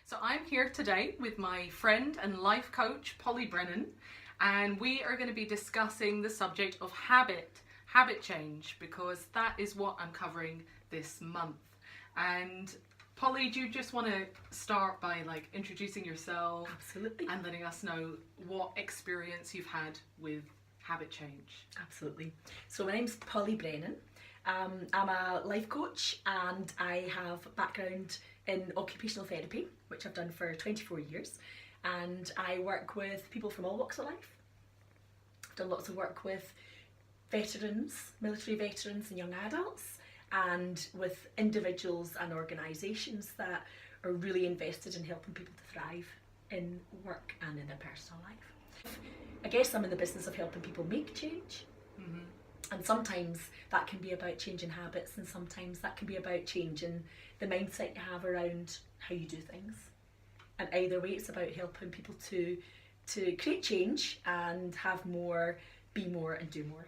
So I'm here today with my friend and life coach, Polly Brennan, and we are going to be discussing the subject of habit change, because that is what I'm covering this month. And Polly, do you just want to start by introducing yourself? Absolutely. And letting us know what experience you've had with habit change? Absolutely. So my name's Polly Brennan. I'm a life coach and I have a background in occupational therapy, which I've done for 24 years. And I work with people from all walks of life. I've done lots of work with veterans, military veterans and young adults, and with individuals and organisations that are really invested in helping people to thrive in work and in their personal life. I guess I'm in the business of helping people make change. Mm-hmm. And sometimes that can be about changing habits, and sometimes that can be about changing the mindset you have around how you do things. And either way, it's about helping people to create change and have more, be more and do more.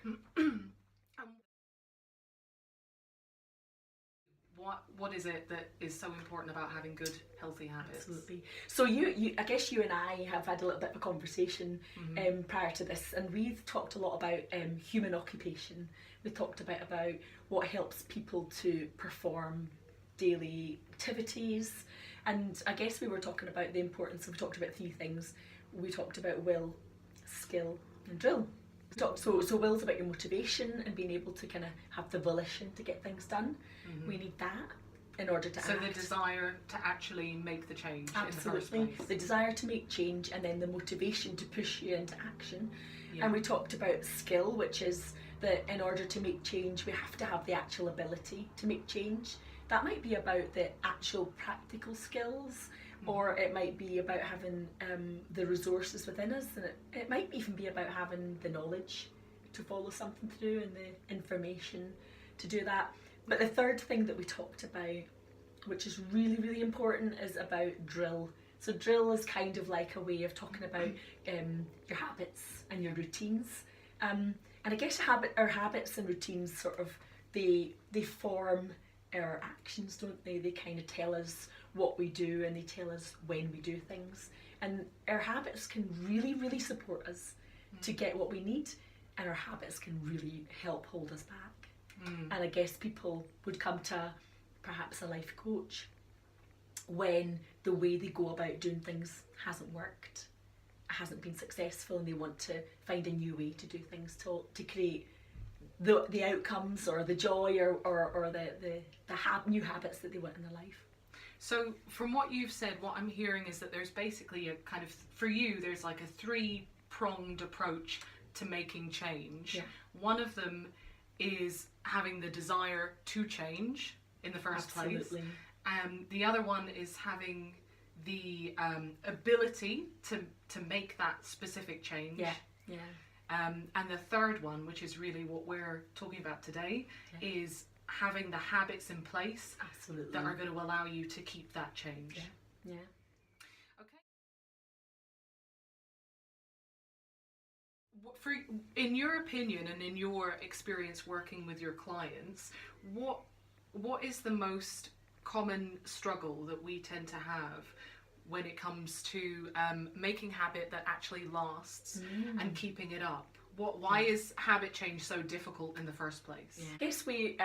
What is it that is so important about having good, healthy habits? Absolutely. So I guess you and I have had a little bit of a conversation prior to this, and we've talked a lot about human occupation. We talked about what helps people to perform daily activities, and I guess we were talking about the importance. We talked about three things. We talked about will, skill, and drill. So will's about your motivation and being able to kind of have the volition to get things done. Mm-hmm. We need that in order to act. So the desire to actually make the change. Absolutely. In the first place. The desire to make change, and then the motivation to push you into action. Yeah. And we talked about skill, which is that in order to make change, we have to have the actual ability to make change. That might be about the actual practical skills, or it might be about having the resources within us, and it might even be about having the knowledge to follow something through and the information to do that. But the third thing that we talked about, which is really, really important, is about drill. So drill is kind of like a way of talking about your habits and your routines. And I guess our habits and routines sort of, they form our actions, don't they? They kind of tell us what we do, and they tell us when we do things. And our habits can really, really support us to get what we need, and our habits can really help hold us back. And I guess people would come to perhaps a life coach when the way they go about doing things hasn't worked, hasn't been successful, and they want to find a new way to do things to create the outcomes or the joy or the new habits that they want in their life. So from what you've said, what I'm hearing is that there's basically a kind of, for you, there's like a three-pronged approach to making change. Yeah. One One of them is having the desire to change in the first place. The other one is having the ability to make that specific change. Yeah. And the third one, which is really what we're talking about today, is having the habits in place that are going to allow you to keep that change. Yeah. Okay. In your opinion and in your experience working with your clients, what is the most common struggle that we tend to have when it comes to making habit that actually lasts and keeping it up? Why is habit change so difficult in the first place? I guess we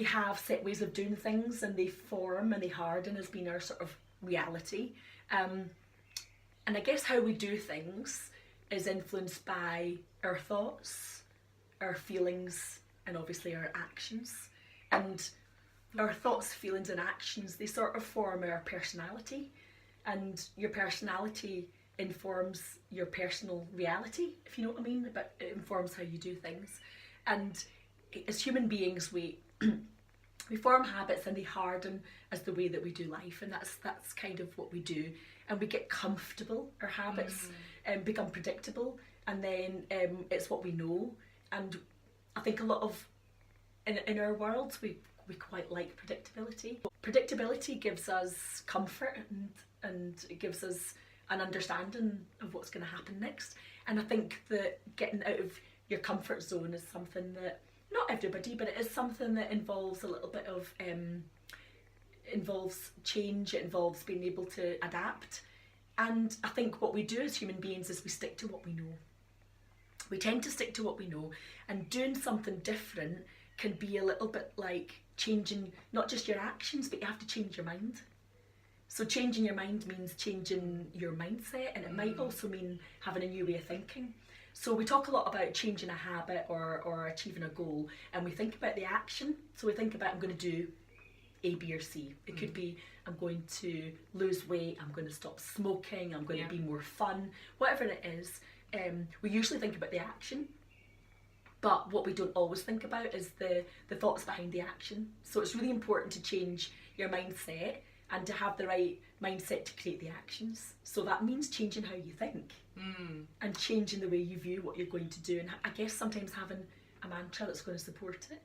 have set ways of doing things, and they form and they harden as being our sort of reality. And I guess how we do things is influenced by our thoughts, our feelings, and obviously our actions. And our thoughts, feelings and actions, they sort of form our personality, and your personality informs your personal reality, if you know what I mean, but it informs how you do things. And as human beings, we form habits, and they harden as the way that we do life, and that's kind of what we do. And we get comfortable, our habits become predictable, and then it's what we know. And I think a lot of, in our worlds, we quite like predictability. Predictability gives us comfort, and it gives us an understanding of what's going to happen next. And I think that getting out of your comfort zone is something that, not everybody, but it is something that involves a little bit of involves change, it involves being able to adapt. And I think what we do as human beings is we stick to what we know. We tend to stick to what we know, and doing something different can be a little bit like changing not just your actions, but you have to change your mind. So changing your mind means changing your mindset, and it might also mean having a new way of thinking. So we talk a lot about changing a habit or achieving a goal, and we think about the action. So we think about, I'm going to do A, B or C. It could be, I'm going to lose weight, I'm going to stop smoking, I'm going to be more fun, whatever it is. We usually think about the action, but what we don't always think about is the thoughts behind the action. So it's really important to change your mindset and to have the right mindset to create the actions. So that means changing how you think and changing the way you view what you're going to do, and I guess sometimes having a mantra that's going to support it.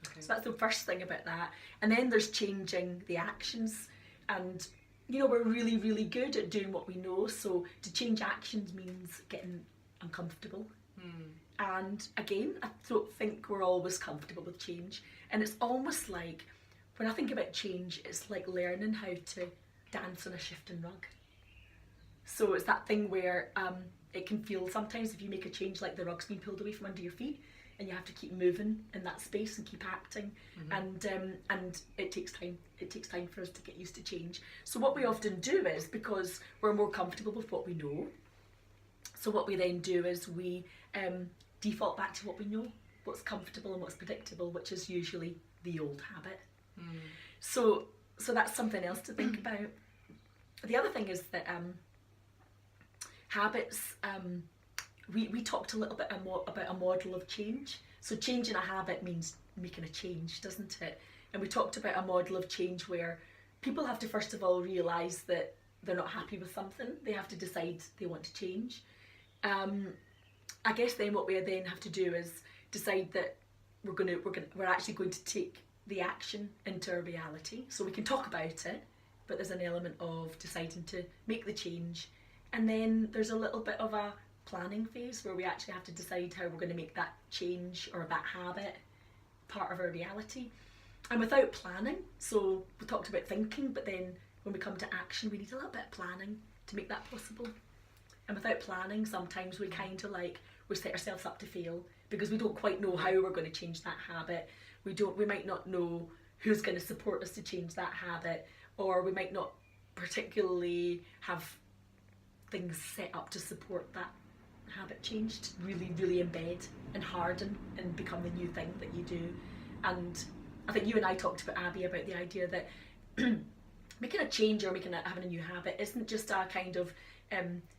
Okay. So that's the first thing about that. And then there's changing the actions, and we're really, really good at doing what we know, so to change actions means getting uncomfortable. And again, I don't think we're always comfortable with change, and it's almost like, when I think about change, it's like learning how to dance on a shifting rug. So it's that thing where it can feel sometimes, if you make a change, like the rug's being pulled away from under your feet, and you have to keep moving in that space and keep acting, and it takes time. It takes time for us to get used to change. So what we often do is, because we're more comfortable with what we know, so what we then do is we default back to what we know, what's comfortable and what's predictable, which is usually the old habit. So that's something else to think about. The other thing is that habits, we talked a little bit about a model of change. So changing a habit means making a change, doesn't it? And we talked about a model of change where people have to first of all realise that they're not happy with something. They have to decide they want to change. I guess then what we then have to do is decide that we're actually going to take the action into our reality. So we can talk about it, but there's an element of deciding to make the change, and then there's a little bit of a planning phase where we actually have to decide how we're going to make that change or that habit part of our reality. And without planning, so we talked about thinking, but then when we come to action, we need a little bit of planning to make that possible. And without planning, sometimes we kind of like, we set ourselves up to fail because we don't quite know how we're going to change that habit. We might not know who's going to support us to change that habit, or we might not particularly have things set up to support that habit change to really, really embed and harden and become the new thing that you do. And I think you and I talked about, Abby, about the idea that making a change or having a new habit isn't just a kind of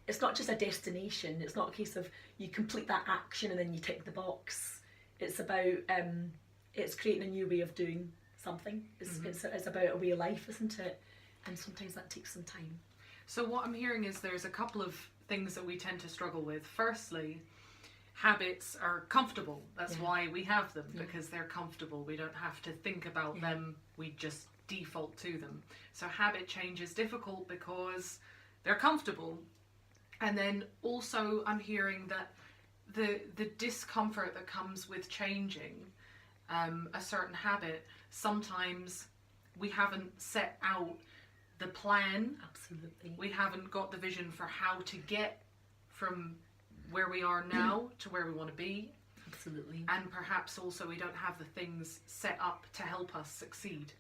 it's not just a destination. It's not a case of you complete that action and then you tick the box. It's about it's creating a new way of doing something. It's about a way of life, isn't it? And sometimes that takes some time. So what I'm hearing is there's a couple of things that we tend to struggle with. Firstly, habits are comfortable. That's why we have them, because they're comfortable. We don't have to think about them. We just default to them. So habit change is difficult because they're comfortable. And then also I'm hearing that the discomfort that comes with changing a certain habit, sometimes we haven't set out the plan. Absolutely. We haven't got the vision for how to get from where we are now to where we want to be. Absolutely. And perhaps also we don't have the things set up to help us succeed.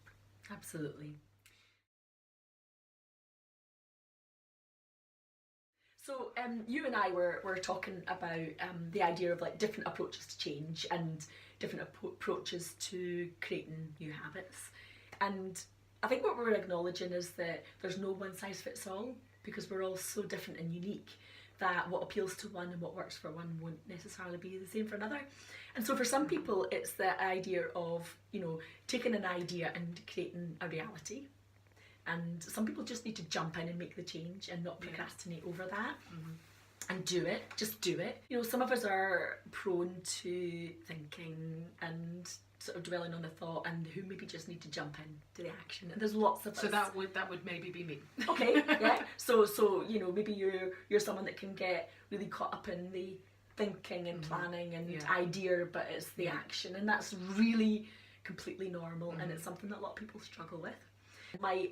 Absolutely. So you and I were talking about the idea of like different approaches to change and different approaches to creating new habits. And I think what we're acknowledging is that there's no one size fits all, because we're all so different and unique that what appeals to one and what works for one won't necessarily be the same for another. And so for some people, it's the idea of, taking an idea and creating a reality. And some people just need to jump in and make the change and not procrastinate over that. And do it, just do it. Some of us are prone to thinking and sort of dwelling on the thought, and who maybe just need to jump in to the action. And there's lots of us. So that would maybe be me. Okay, yeah. So maybe you're someone that can get really caught up in the thinking and planning and idea, but it's the action, and that's really completely normal, and it's something that a lot of people struggle with. My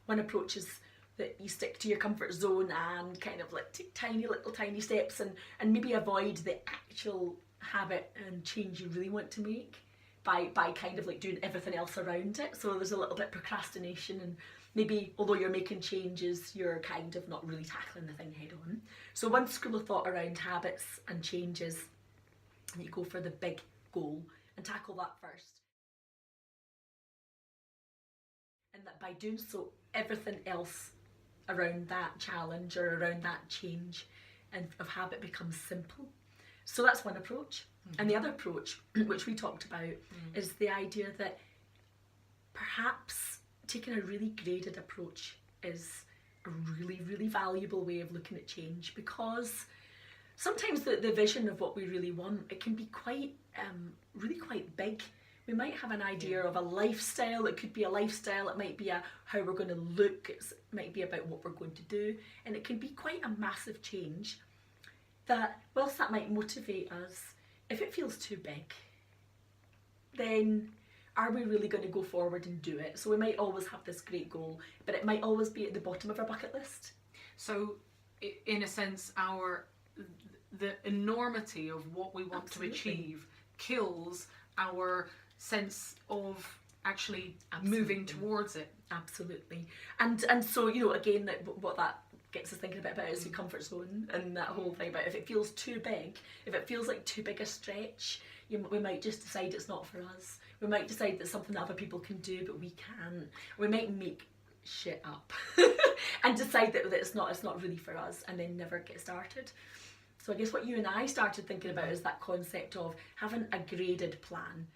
one approach is that you stick to your comfort zone and kind of like take tiny steps and maybe avoid the actual habit and change you really want to make by kind of like doing everything else around it. So there's a little bit of procrastination, and maybe although you're making changes, you're kind of not really tackling the thing head on. So one school of thought around habits and changes, you go for the big goal and tackle that first. And that by doing so, everything else around that challenge or around that change and of habit becomes simple. So that's one approach. And the other approach, which we talked about, is the idea that perhaps taking a really graded approach is a really, really valuable way of looking at change, because sometimes the vision of what we really want, it can be quite, really quite big. We might have an idea of a lifestyle. It could be a lifestyle. It might be how we're going to look. It might be about what we're going to do. And it can be quite a massive change that, whilst that might motivate us, if it feels too big, then are we really going to go forward and do it? So we might always have this great goal, but it might always be at the bottom of our bucket list. So in a sense, the enormity of what we want to achieve kills our sense of actually moving towards it. Absolutely. And so, again, what that gets us thinking a bit about is your comfort zone and that whole thing about if it feels too big, if it feels like too big a stretch, we might just decide it's not for us. We might decide that something that other people can do but we can't. We might make shit up and decide that it's not really for us, and then never get started. So I guess what you and I started thinking about is that concept of having a graded plan.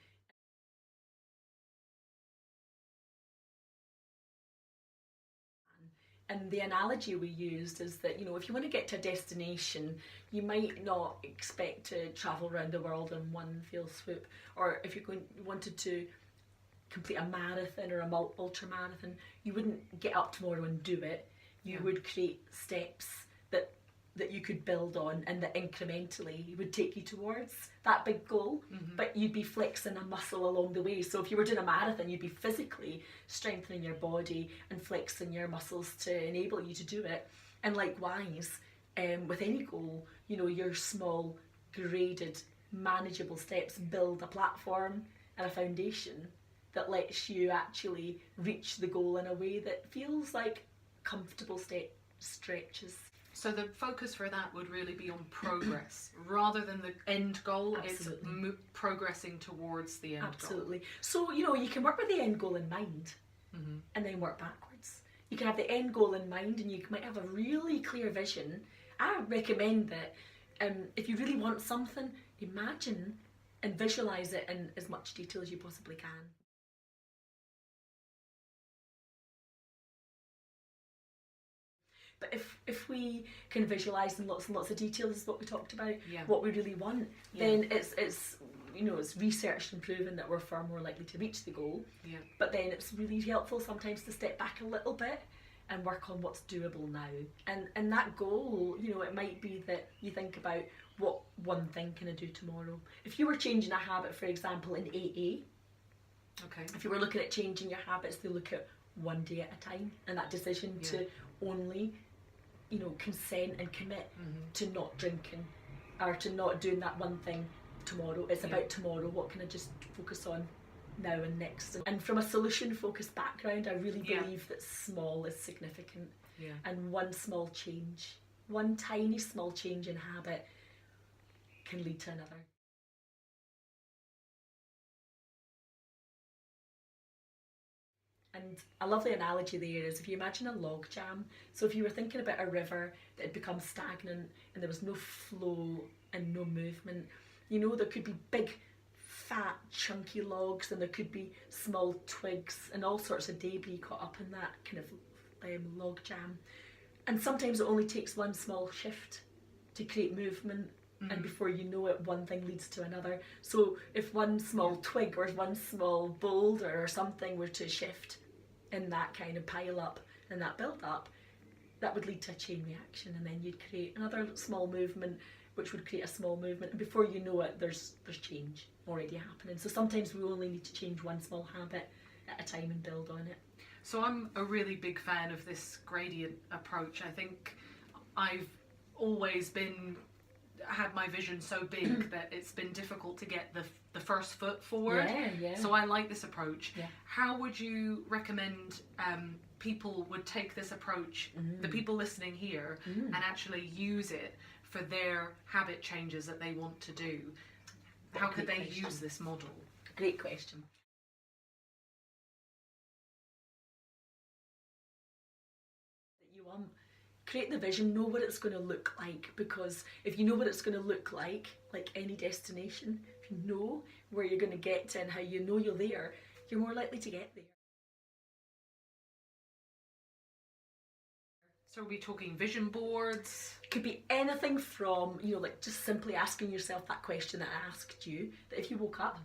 And the analogy we used is that, if you want to get to a destination, you might not expect to travel around the world in one fell swoop. Or if you wanted to complete a marathon or a ultra marathon, you wouldn't get up tomorrow and do it. You would create steps that you could build on, and that incrementally would take you towards that big goal, but you'd be flexing a muscle along the way. So if you were doing a marathon, you'd be physically strengthening your body and flexing your muscles to enable you to do it. And likewise, with any goal, your small, graded, manageable steps build a platform and a foundation that lets you actually reach the goal in a way that feels like comfortable stretches. So the focus for that would really be on progress rather than the end goal. Absolutely. It's progressing towards the end goal. Absolutely. So, you can work with the end goal in mind and then work backwards. You can have the end goal in mind and you might have a really clear vision. I recommend that if you really want something, imagine and visualise it in as much detail as you possibly can. But if we can visualise in lots and lots of detail, this is what we talked about, what we really want, then it's researched and proven that we're far more likely to reach the goal. Yeah. But then it's really helpful sometimes to step back a little bit and work on what's doable now. And that goal, it might be that you think about what one thing can I do tomorrow. If you were changing a habit, for example, in AA, if you were looking at changing your habits, they look at one day at a time, and that decision to only consent and commit to not drinking or to not doing that one thing tomorrow. It's about tomorrow. What can I just focus on now and next? And from a solution focused background, I really believe that small is significant. And one small change, one tiny small change in habit can lead to another. And a lovely analogy there is if you imagine a log jam. So if you were thinking about a river that had become stagnant and there was no flow and no movement, there could be big, fat, chunky logs, and there could be small twigs and all sorts of debris caught up in that kind of log jam. And sometimes it only takes one small shift to create movement, and before you know it, one thing leads to another. So if one small twig or one small boulder or something were to shift in that kind of pile up and that build up, that would lead to a chain reaction, and then you'd create another small movement which would create a small movement, and before you know it, there's change already happening. So sometimes we only need to change one small habit at a time and build on it. So I'm a really big fan of this gradient approach. I think I've always had my vision so big that it's been difficult to get the first foot forward. Yeah. So I like this approach. Yeah. How would you recommend people would take this approach, the people listening here, and actually use it for their habit changes that they want to do? How could they use this model? Great question. You create the vision, know what it's going to look like, because if you know what it's going to look like any destination, if you know where you're going to get to and how you know you're there, you're more likely to get there. So are we talking vision boards? It could be anything from, just simply asking yourself that question that I asked you, that if you woke up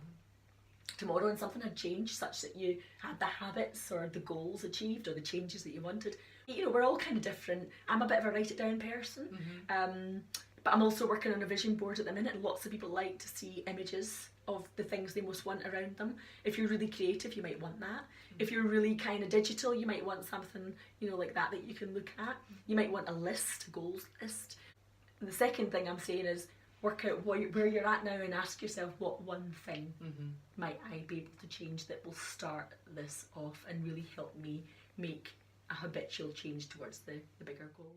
tomorrow and something had changed such that you had the habits or the goals achieved or the changes that you wanted. We're all kind of different. I'm a bit of a write it down person, but I'm also working on a vision board at the minute, and lots of people like to see images of the things they most want around them. If you're really creative, you might want that. If you're really kind of digital, you might want something, like that you can look at. You might want a list, a goals list. And the second thing I'm saying is work out where you're at now and ask yourself, what one thing might I be able to change that will start this off and really help me make a habitual change towards the bigger goal.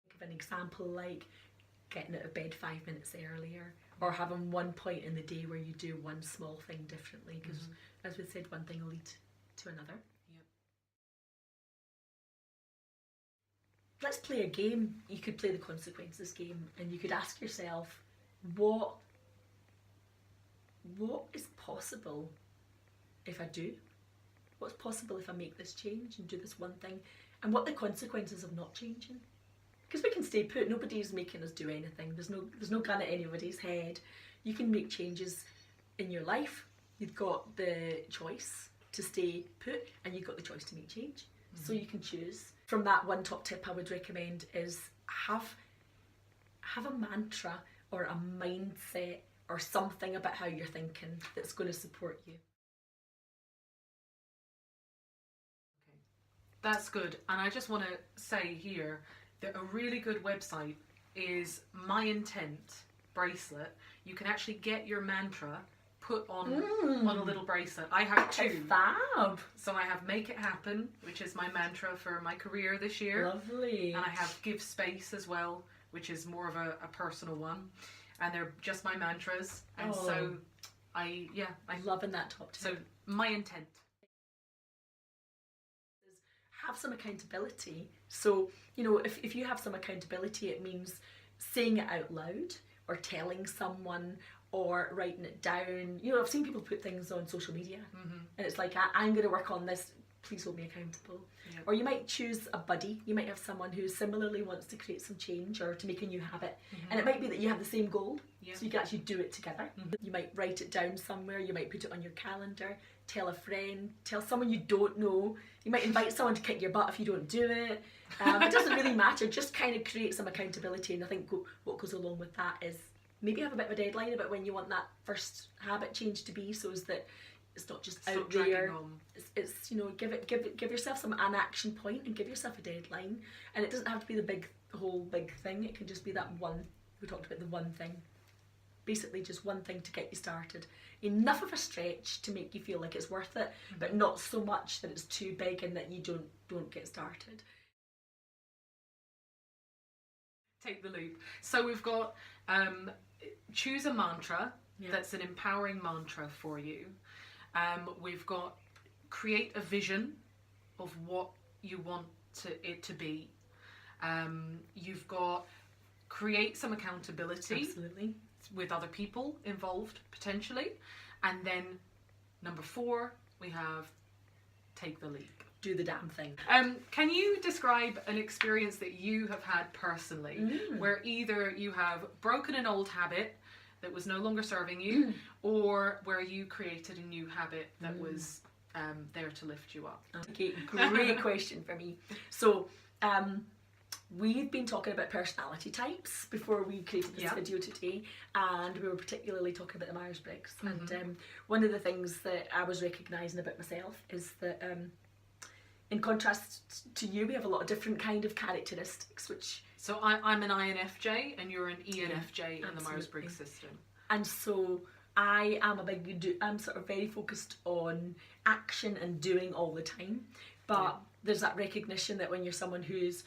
Give an example like getting out of bed 5 minutes earlier, or having one point in the day where you do one small thing differently, because as we said, one thing will lead to another. Yep. Let's play a game. You could play the consequences game, and you could ask yourself, what is possible if I do? What's possible if I make this change and do this one thing? And what are the consequences of not changing? Because we can stay put. Nobody's making us do anything. There's no gun at anybody's head. You can make changes in your life. You've got the choice to stay put, and you've got the choice to make change. So you can choose. From that, one top tip I would recommend is have a mantra or a mindset or something about how you're thinking that's going to support you. That's good. And I just want to say here that a really good website is My Intent bracelet. You can actually get your mantra put on a little bracelet. I have two. Fab. So I have Make It Happen, which is my mantra for my career this year. Lovely. And I have Give Space as well, which is more of a personal one. And they're just my mantras. And so I'm loving that top tip. So My Intent. Have some accountability. So, if you have some accountability, it means saying it out loud or telling someone or writing it down. I've seen people put things on social media and it's like, I'm going to work on this, please hold me accountable. Yep. Or you might choose a buddy. You might have someone who similarly wants to create some change or to make a new habit. And it might be that you have the same goal, so you can actually do it together. You might write it down somewhere, you might put it on your calendar, tell a friend, tell someone you don't know. You might invite someone to kick your butt if you don't do it. It doesn't really matter, just kind of create some accountability. And I think what goes along with that is maybe have a bit of a deadline about when you want that first habit change to be, so as that it's not just out there. It's give yourself an action point and give yourself a deadline. And it doesn't have to be the whole big thing. It can just be that one. We talked about the one thing. Basically just one thing to get you started. Enough of a stretch to make you feel like it's worth it, but not so much that it's too big and that you don't get started. Take the leap. So we've got choose a mantra that's an empowering mantra for you. We've got create a vision of what you want it to be. You've got create some accountability. Absolutely. With other people involved potentially. And then number 4, we have take the leap. Do the damn thing. Can you describe an experience that you have had personally where either you have broken an old habit that was no longer serving you, or where you created a new habit that was there to lift you up? Okay, great question for me. So we've been talking about personality types before we created this video today, and we were particularly talking about the Myers-Briggs. And one of the things that I was recognising about myself is that in contrast to you, we have a lot of different kind of characteristics, which... So I'm an INFJ and you're an ENFJ in the Myers-Briggs system. And so I am I'm sort of very focused on action and doing all the time. But there's that recognition that when you're someone who's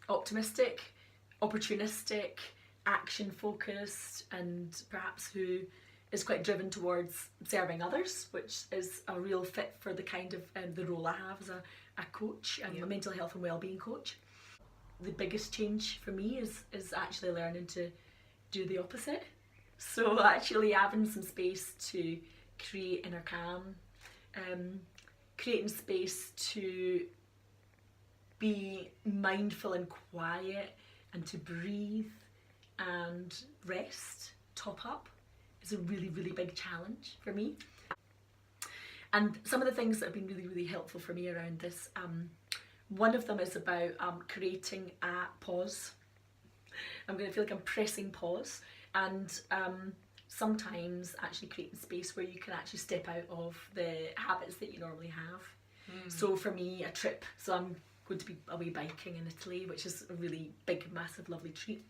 optimistic, opportunistic, action focused, and perhaps who is quite driven towards serving others, which is a real fit for the kind of the role I have as a coach and a mental health and wellbeing coach. The biggest change for me is actually learning to do the opposite. So actually having some space to create inner calm, creating space to be mindful and quiet and to breathe and rest, top up, is a really, really big challenge for me. And some of the things that have been really, really helpful for me around this, one of them is about creating a pause. I'm going to feel like I'm pressing pause, and sometimes actually creating space where you can actually step out of the habits that you normally have. So for me, a trip, so I'm going to be away biking in Italy, which is a really big, massive, lovely treat.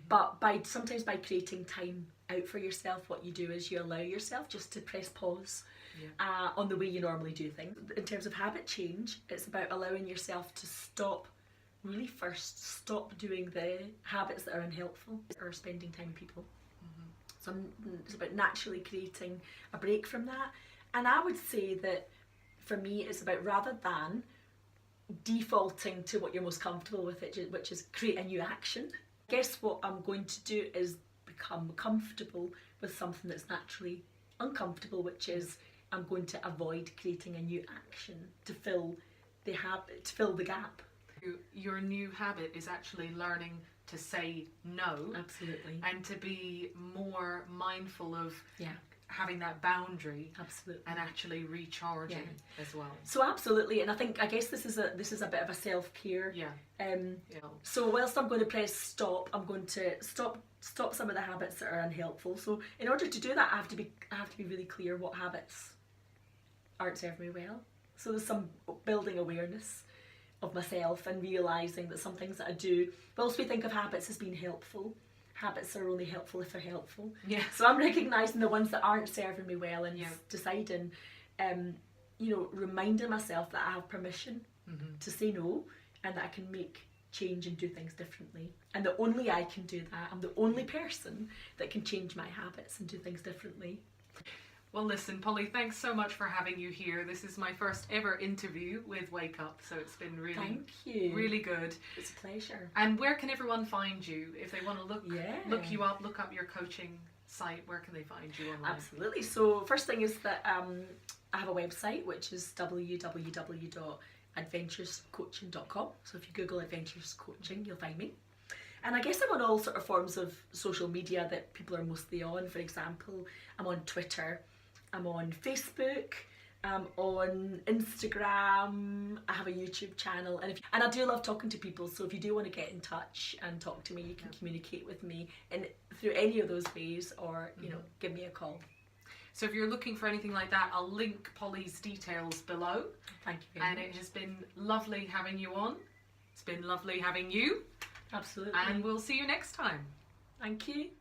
But sometimes by creating time out for yourself, what you do is you allow yourself just to press pause on the way you normally do things. In terms of habit change, it's about allowing yourself to stop doing the habits that are unhelpful or spending time with people. So it's about naturally creating a break from that. And I would say that for me, it's about, rather than defaulting to what you're most comfortable with, which is create a new action, I guess what I'm going to do is become comfortable with something that's naturally uncomfortable, which is I'm going to avoid creating a new action to fill the gap. Your new habit is actually learning to say no. Absolutely. And to be more mindful of having that boundary. Absolutely. And actually recharging as well. So absolutely, and I guess this is a bit of a self-care. So whilst I'm going to press stop, I'm going to stop some of the habits that are unhelpful. So in order to do that, I have to be really clear what habits aren't serving me well. So there's some building awareness of myself and realising that some things that I do, whilst we think of habits as being helpful, habits are only helpful if they're helpful. So I'm recognising the ones that aren't serving me well and deciding, reminding myself that I have permission to say no, and that I can make change and do things differently. And that only I can do that. I'm the only person that can change my habits and do things differently. Well, listen, Polly, thanks so much for having you here. This is my first ever interview with Wake Up, so it's been really good. It's a pleasure. And where can everyone find you if they want to look you up, look up your coaching site? Where can they find you online? Absolutely. So first thing is that I have a website, which is www.adventurescoaching.com. So if you Google Adventures Coaching, you'll find me. And I guess I'm on all sort of forms of social media that people are mostly on. For example, I'm on Twitter, I'm on Facebook, I'm on Instagram, I have a YouTube channel, and I do love talking to people, so if you do want to get in touch and talk to me, you can communicate with me through any of those ways, or give me a call. So if you're looking for anything like that, I'll link Polly's details below. Thank you very much. It has been lovely having you on. It's been lovely having you. Absolutely. And we'll see you next time. Thank you.